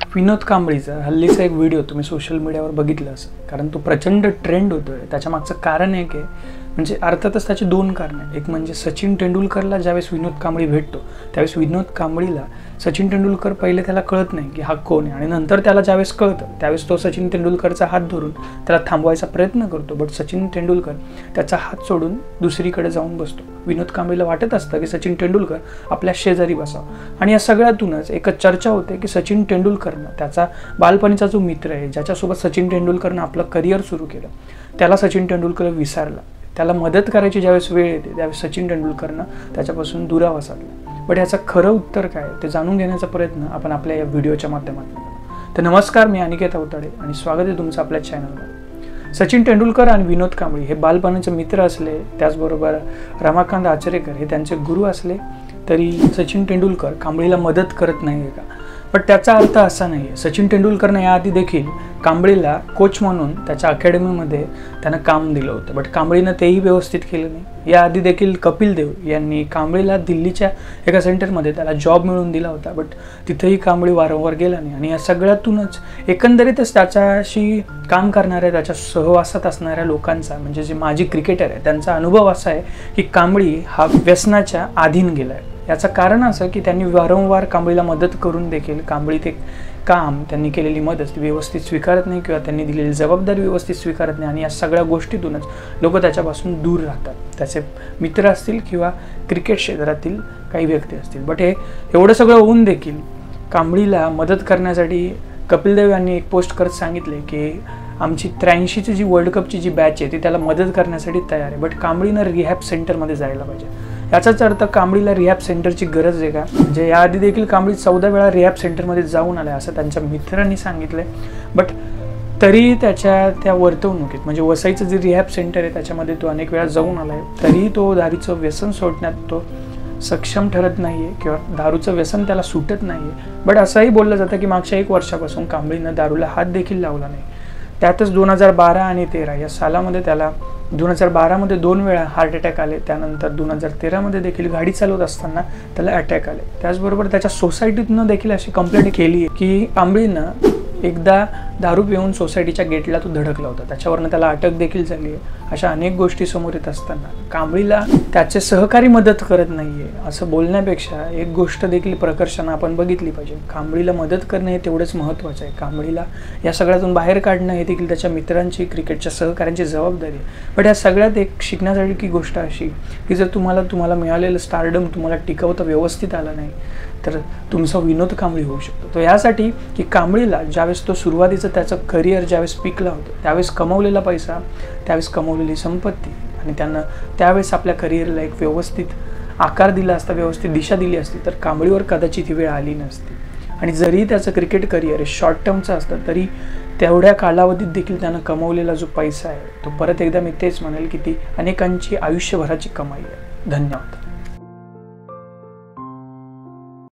विनोद कांबळीचा हल्लीचा एक व्हिडिओ तुम्ही सोशल मीडियावर बघितला असेल, कारण तो प्रचंड ट्रेंड होतोय। त्याच्या मागचं कारण एक आहे, म्हणजे अर्थातच त्याची दोन कारण आहेत। एक म्हणजे सचिन तेंडुलकरला ज्यावेळेस विनोद कांबळी भेटतो त्यावेळेस विनोद कांबळीला सचिन तेंडुलकर पहिले त्याला कळत नाही की हा कोण आहे, आणि नंतर त्याला ज्यावेळेस कळतं त्यावेळेस तो सचिन तेंडुलकरचा हात धरून त्याला थांबवायचा प्रयत्न करतो, बट सचिन तेंडुलकर त्याचा हात सोडून दुसरीकडे जाऊन बसतो। विनोद कांबळीला वाटत असतं की सचिन तेंडुलकर आपल्या शेजारी बसावं, आणि या सगळ्यातूनच एक चर्चा होते की सचिन तेंडुलकरनं त्याचा बालपणीचा जो मित्र आहे, ज्याच्यासोबत सचिन तेंडुलकरनं आपलं करिअर सुरू केलं, त्याला सचिन तेंडुलकर विसरला। त्याला मदत करायची ज्यावेळेस वेळ येते त्यावेळेस सचिन तेंडुलकरनं त्याच्यापासून दुरावा साधला। बट याचं खरं उत्तर काय ते जाणून घेण्याचा प्रयत्न आपण आपल्या या व्हिडिओच्या माध्यमातून करू। तर नमस्कार, मी अनिकेत अवताडे आणि स्वागत आहे तुमचं आपल्या चॅनलवर। सचिन तेंडुलकर आणि विनोद कांबळी हे बालपणाचे मित्र असले, त्याचबरोबर रमाकांत आचरेकर हे त्यांचे गुरु असले, तरी सचिन तेंडुलकर कांबळीला मदत करत नाही का? पण त्याचा अर्थ असा नाही आहे। सचिन तेंडुलकरने याआधी देखील कांबळीला कोच म्हणून त्याच्या अकॅडमीमध्ये त्यानं काम दिलं होतं, बट कांबळीनं तेही व्यवस्थित केलं नाही। याआधी देखील कपिल देव यांनी कांबळीला दिल्लीच्या एका सेंटरमध्ये त्याला जॉब मिळवून दिला होता, बट तिथेही कांबळी वारंवार गेला नाही। आणि या सगळ्यातूनच एकंदरीतच त्याच्याशी काम करणाऱ्या, त्याच्या सहवासात असणाऱ्या लोकांचा, म्हणजे जे माजी क्रिकेटर आहे त्यांचा अनुभव असा आहे की कांबळी हा व्यसनाच्या अधीन गेला आहे। याचं कारण असं की त्यांनी वारंवार कांबळीला मदत करून देखील कांबळी ते काम, त्यांनी केलेली मदत ती व्यवस्थित स्वीकारत नाही किंवा त्यांनी दिलेली जबाबदारी व्यवस्थित स्वीकारत नाही, आणि या सगळ्या गोष्टीतूनच लोक त्याच्यापासून दूर राहतात, त्याचे मित्र असतील किंवा क्रिकेट क्षेत्रातील काही व्यक्ती असतील। बट हे एवढं सगळं होऊन देखील कांबळीला मदत करण्यासाठी कपिल देव यांनी एक पोस्ट करत सांगितले की आमची 83ची जी वर्ल्ड कपची जी बॅच आहे ती त्याला मदत करण्यासाठी तयार आहे, बट कांबळीनं रिहॅब सेंटरमध्ये जायला पाहिजे। याचाच अर्थ कांबळीला रिहॅब सेंटरची गरज आहे का? म्हणजे याआधी देखील कांबळी 14 वेळा रिहॅब सेंटरमध्ये जाऊन आला असं त्यांच्या मित्रांनी सांगितलंय, बट तरी त्याच्या त्या वर्तवणुकीत, म्हणजे वसईचं जे रिहॅब सेंटर आहे त्याच्यामध्ये तो अनेक वेळा जाऊन आलाय, तरीही तो दारूचं व्यसन सोडण्यात तो सक्षम ठरत नाहीये किंवा दारूचं व्यसन त्याला सुटत नाहीये। बट असंही बोललं जातं की मागच्या 1 वर्षापासून कांबळीनं दारूला हात देखील लावला नाही। त्यातच 2012 आणि 13 या सालामध्ये त्याला 2012 मध्ये 2 वेळा हार्ट अटॅक आले, त्यानंतर 2013 मध्ये देखील गाडी चालवत असताना त्याला अटॅक आले। त्याचबरोबर त्याच्या सोसायटीतनं देखील अशी कंप्लेंट केली आहे की कांबळीनं एकदा दारू पिऊन सोसायटीच्या गेटला तो धडकला होता, त्याच्यावरनं त्याला अटक देखील झाली आहे। अशा अनेक गोष्टी समोर येत असताना कांबळीला त्याचे सहकारी मदत करत नाहीये असं बोलण्यापेक्षा एक गोष्ट देखील प्रकर्षानं आपण बघितली पाहिजे, कांबळीला मदत करणं हे तेवढंच महत्त्वाचं आहे। कांबळीला या सगळ्यातून बाहेर काढणं हे देखील त्याच्या मित्रांची, क्रिकेटच्या सहकाऱ्यांची जबाबदारी आहे। पण या सगळ्यात एक शिकण्यासारखी गोष्ट अशी की जर तुम्हाला मिळालेलं स्टारडम तुम्हाला टिकवता व्यवस्थित आलं नाही तर तुमचा विनोद कांबळी होऊ शकतो। तो यासाठी की कांबळीला ज्यावेळेस तो सुरुवातीचं त्याचं करिअर ज्यावेळेस पिकला होतं त्यावेळेस कमवलेला पैसा, त्यावेळेस कमवलेली संपत्ती, आणि त्यांना त्यावेळेस आपल्या करिअरला एक व्यवस्थित आकार दिला असता, व्यवस्थित दिशा दिली असती तर कांबळीवर कदाचित ही वेळ आली नसती। आणि जरी त्याचं क्रिकेट करिअर हे शॉर्ट टर्मचं असतं तरी तेवढ्या कालावधीत देखील त्यानं कमवलेला जो पैसा आहे तो परत एकदा मी तेच म्हणेल की ती अनेकांची आयुष्यभराची कमाई आहे। धन्यवाद।